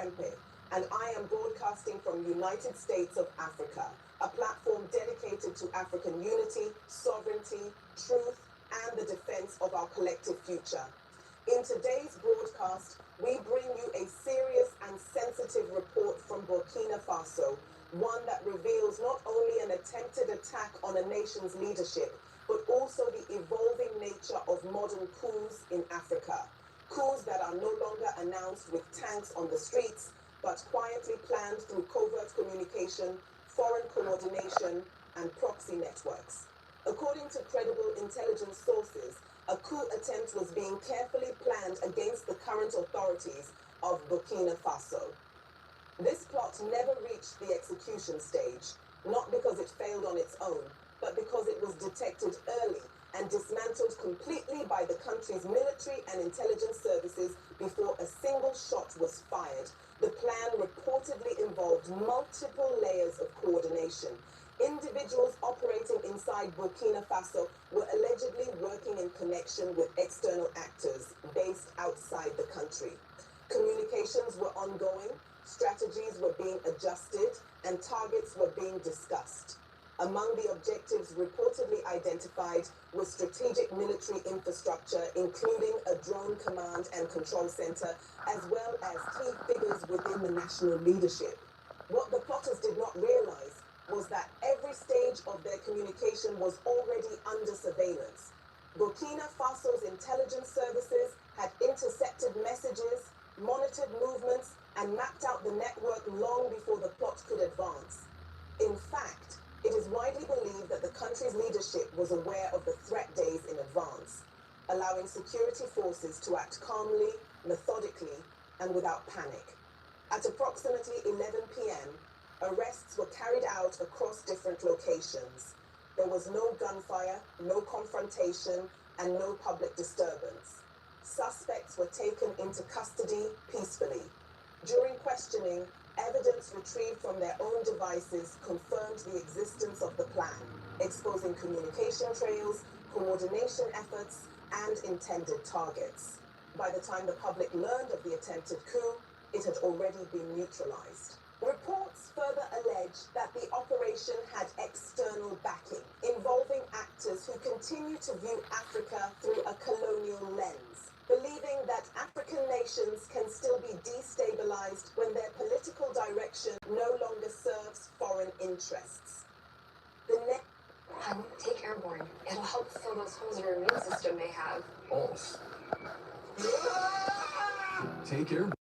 Prempe, and I am broadcasting from United States of Africa, a platform dedicated to African unity, sovereignty, truth, and the defense of our collective future. In today's broadcast, we bring you a serious and sensitive report from Burkina Faso, one that reveals not only an attempted attack on a nation's leadership, but also the evolving nature of modern coups in Africa. Coups that are no longer announced with tanks on the streets, but quietly planned through covert communication, foreign coordination, and proxy networks. According to credible intelligence sources, a coup attempt was being carefully planned against the current authorities of Burkina Faso. This plot never reached the execution stage, not because it failed on its own, but because it was detected early and dismantled completely by the country's military and intelligence services before a single shot was fired. The plan reportedly involved multiple layers of coordination. Individuals operating inside Burkina Faso were allegedly working in connection with external actors based outside the country. Communications were ongoing, strategies were being adjusted, and targets were being discussed. Among the objectives reportedly identified was strategic military infrastructure, including a drone command and control center, as well as key figures within the national leadership. What the plotters did not realize was that every stage of their communication was already under surveillance. Burkina Faso's intelligence services had intercepted messages, monitored movements, and mapped out the network long before the plot could advance. In fact, it is widely believed that the country's leadership was aware of the threat days in advance, allowing security forces to act calmly, methodically, and without panic. At approximately 11 p.m., arrests were carried out across different locations. There was no gunfire, no confrontation, and no public disturbance. Suspects were taken into custody peacefully. During questioning, evidence retrieved from their own devices confirmed the existence of the plan, exposing communication trails, coordination efforts, and intended targets. By the time the public learned of the attempted coup, it had already been neutralized. Reports further allege that the operation had external backing, involving actors who continue to view Africa through a colonial lens, believing that African nations can still be destabilized when their political direction no longer serves foreign interests. Take airborne. It'll help fill those holes your immune system may have. Holes? Take airborne.